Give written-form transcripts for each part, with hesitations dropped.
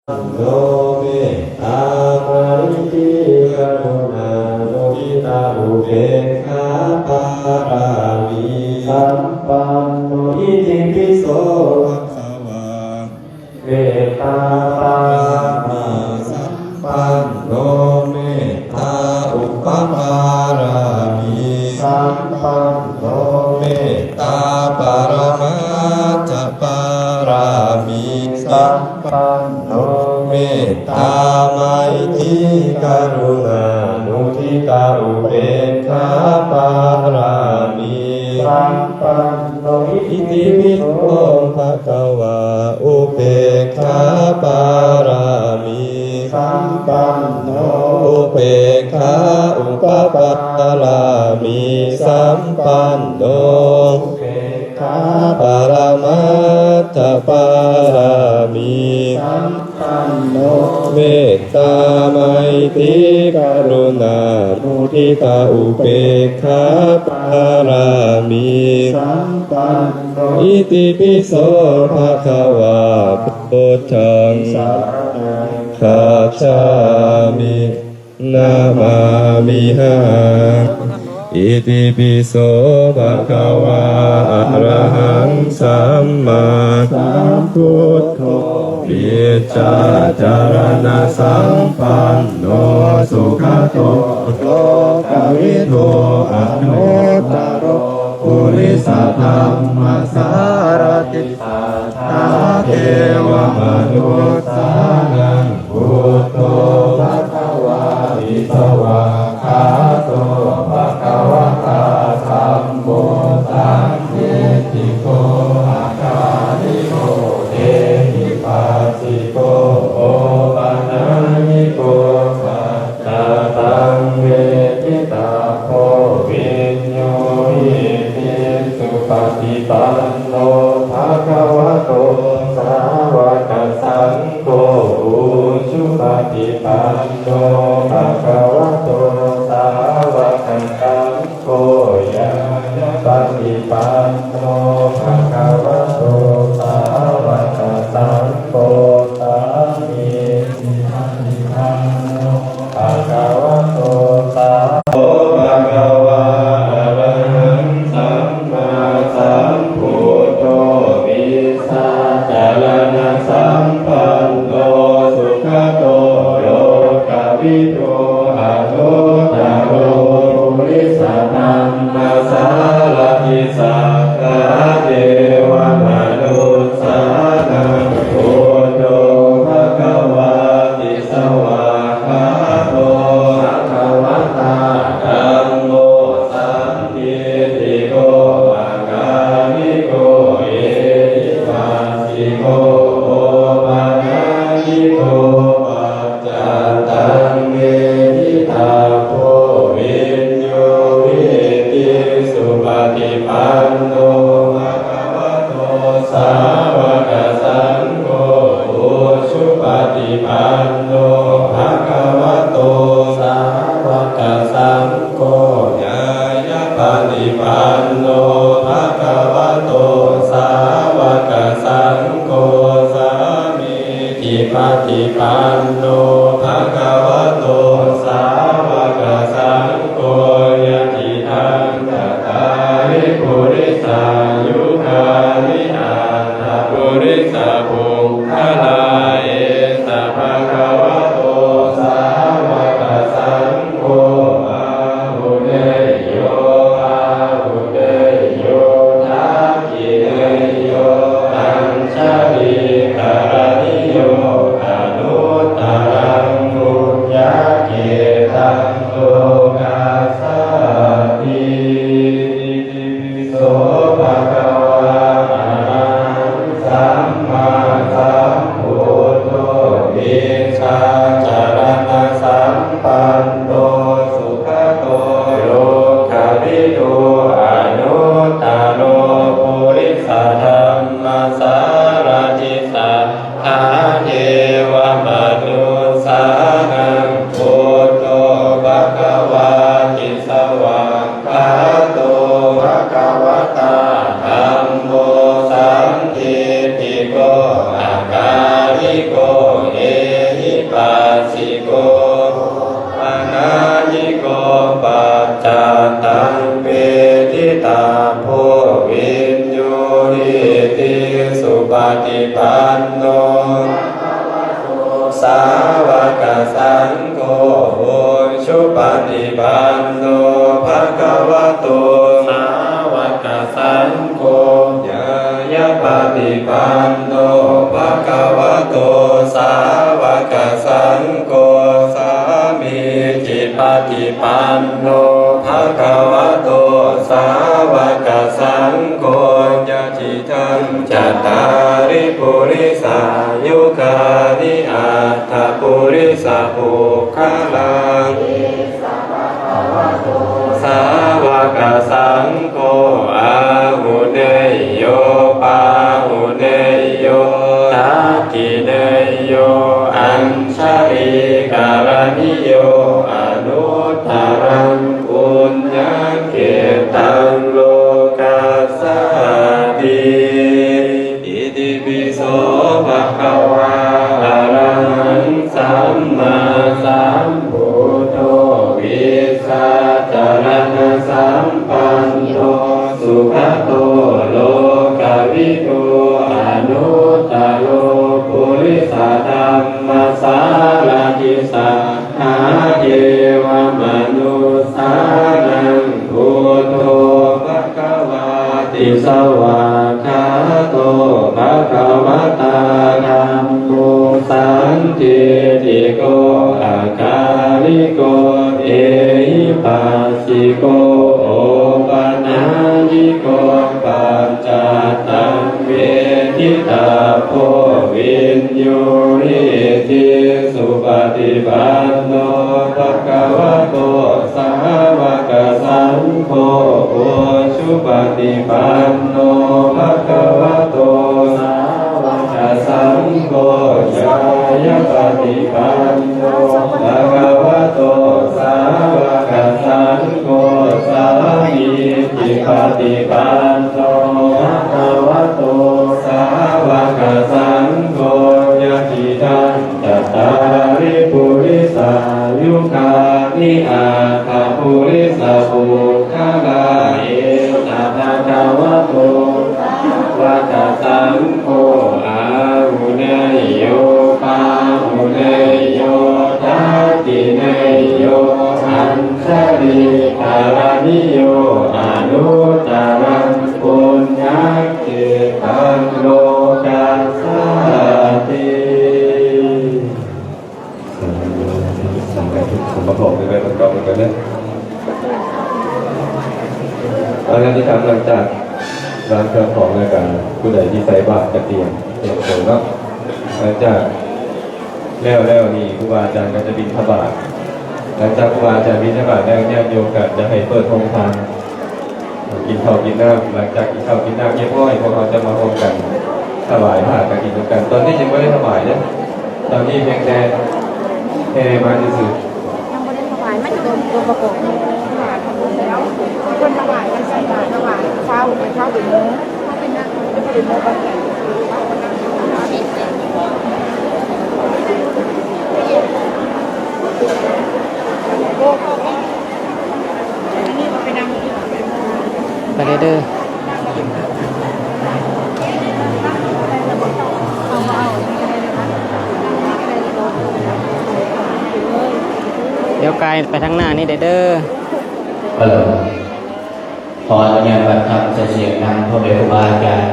โนเมตตาปาริจิกรุณาโมทิตาอุเบกขาปารามิสัมปันโนอิติปิโสภะคะวะเมตตาปามาสัมปันโนเมตตาอุปปารามิสัมปันโนเมตตาปรมัตถปารามิสัมปันโนเมตตาไมตรีกรุณามุทิตาอุเบกขาปารามิสัมปันโนอิติปิโสภะคะวะอุเบกขาปารามิสัมปันโนอุเบกขาอุปปารามิสัมปันโนอุเบกขาปรมัตถปารามิสัมปันโนเมตตาไมตรีกรุณามุทิตาอุเบกขาปารามิสัมปันโนอิติปิโสภะคะวะพุทธังสรณังคัจฉามินะมามิหังอิติปิโสภะคะวะอะระหังสัมมาสัมพุทโธปิจจาจารณะสัมปันโนสุขโตโลกวิทูอนุตตรปุริสธรรมสารติสัทธาเทวมนุษสานังพุทโธภะคะวะอิตวะคาโตภะคะวะตาธัมโมสังฆิโกอาคาลิโกเอหิปัสสิโกโอปะนะหิโกปัจจตังเวทิตาโพวิญโยหิติสุปฏิปันโนภะคะวะโตสาวกสังโฆอุชุปฏิปันโนภะคะวะโตสาวกสังโฆยายะปฏิปันโนภะคะวะโตสาวกสังโฆสามีจิปฏิปันโนภะคะวะโตสาวกภะคะวะอะระหังสัมมาสัมพุทโธวิสาจารณะสัมปันโนสุขโตโลกวิทูอนุตตรปุริสธรรมสารติสัทธาเทวมนุษสานังพุทโธภะคะวะติสวะคาโตภะคะวะตาธัมโมสังฆิติโกอาคาลิโกเอหิปัสสิโกโอปะนะหิโกปัจจตังเวทิตาโพวิญโยหิติสุปฏิปันโนภะคะวะโตสาวกสังโฆอุชุปฏิปันโนภะคะวะโตสาวกสังโฆญายะปฏิปันโนภะคะวะโตสาวกสังโฆสามีจิปฏิปันโนภะคะวะโตสาวกสังโฆยะติทังกัตตาริปุริสายุคาลิอาตาปุริสาภุคลาเอสะภะคะวะโตสาวกสังโฆอาหุเนยโยอาหุเนยโยทักขิเนยโยตัญชลีกรณิโยอนุตตรังบุญญาเกตังโลกาสัพพิโสภะคะวะอะระหังสัมมา ปันโนสาวกสังโฆชุปฏิปันโนภะคะวะโตสาวกสังโฆญาญาปฏิปันโนภะคะวะโตสาวกสังโฆสามีจิปฏิปันโนภะคะวะโตสาวกสังโฆญาติทังจัตตาริปุริสายุคานิอัตถปุริสาภุคลังสาวกสังโฆอาหุเนยโยปาหุเนยโยทักขิเนยโยอัญชลีการณิโยอนุตตรังปุญญเกตังโลกัสสติอิติปิโสภะคะวะอะระหังสัมมาสัมพุทโธวิสัจรณะสัมปันโนสุขโตโลกวิทูอนุตตโรปุริสธรรมสารทิสัทธาเทวมนุสานังพุทโธภะคะวาติสวากขาโตภะคะวะตาธัมโมสันติติโกอาคาลิโกเอหิปัสสิโกโอปะนายิโกปัจจตังเวทิตาโพวินโยหิติสุปฏิปันโนภะคะวะโตสาวกสังโฆโอชุปฏิปันโนภะคะวะโตสาวกสังโฆญาญาปฏิปันโนภะคะวะโตสาวกสังโฆสามีจิปฏิปันโนภะคะวะโตสาวกสังโฆญาติทังจัตตาริปุริสายุคานิอาคาปุริสาภุคลาเอตภะคะวะโตวะกสังโฆอาหุเนยโยปาหุเนยโยทักขิเนยโยอัญชลีการณิโยอนุตตรังปุญญเกตังโลกัสสติสังฆทุกสมบัติของในประกอบกันเนี่ยตอนที่ทำหลังจากร้านเครื่องของในการผู้ใดที่ใส่บาตรกระเตียงเต็มโตเนาะหลังจากแล้วนี่ครูบาอาจารย์ก็จะบิณฑบาตหลังจากครูบาอาจารย์บิณฑบาตแล้วญาติโยมก็จะให้เปิดโรงทานกินข้าวกินน้ำหลังจากกินข้าวกินน้ำเยี่ยมห้อยพวกเราจะมาร่วมกันถวายผ้ากันกินกันตอนนี้ยังไม่ได้ถวายนะตอนนี้เพียงแต่มาซื่อ ยังไม่ได้ถวายไม่โดนตัวประกอบถวายทำบุญแล้วคนถวายกันใส่บาตรถวายเช้าไปเช้าถึงมื้อถ้าเป็นนักจะเป็นโมบันแก่ไปเด้อเดี๋ยวกายไปทางหน้านี่เด้อ ขออนุญาตบัตรธรรมเสียงนำพ่อแม่ครูบาอาจารย์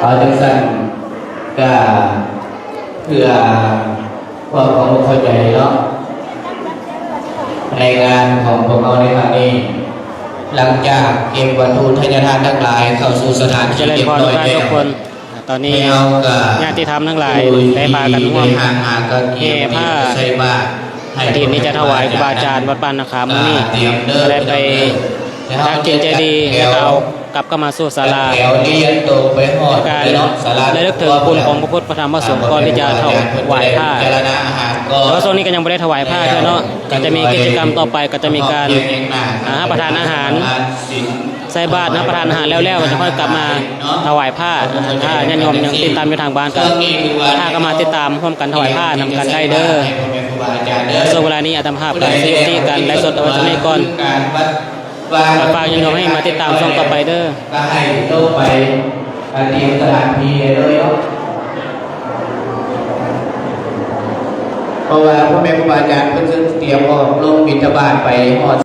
เอาจังสั้นก็เพื่อความเข้าใจเนาะในงานของพวกเราในครั้งนี้หลังจากเก็บวัตถุทายทานทั้งหลายเข้าสู่สถาน เจ ที่ ริญ เรีย พ บ ร ร้อย ทุ แล้ว กคนตอนนี้ญาติธรรมทั้งหลายได้พากันร่วมเทผ้ากฐินนี้จะถวายครูบาอาจารย์วัดบ้านนาคามื้อนี้จะได้ไปทางจินเจดีย์แล้วเอากลับเข้ามาสู่ศาลา แถวนี้ยันโตไปหอด การ เนาะศาลา ระลึกถึงคุณของพระพุทธพระธรรมพระสงฆ์ก่อนที่จะถวายผ้า เจรณาอาหารก็ แต่ว่าโซนนี้ก็ยังไม่ได้ถวายผ้าใช่เนาะก็จะมีกิจกรรมต่อไปก็จะมีการรับประทานอาหารใส่บาตรรับประทานอาหารแล้วก็จะค่อยกลับมาถวายผ้าถ้าญาติโยมยังติดตามอยู่ทางบ้านก็ถ้าก็มาติดตามพร้อมกันถวายผ้านำกันได้เด้อส่วนเวลานี้อาตมาภาพการสิที่กันไลฟ์สดเอาไว้ตรงนี้ก่อนฝากญาติโยมให้มาติดตามช่องต่อไปเด้อ ก็ให้โตไป เตรียมสถานที่เลยเนาะเพราะว่าพ่อแม่ครูบาอาจารย์เพิ่นเตรียมออกลงบิณฑบาตไปฮอด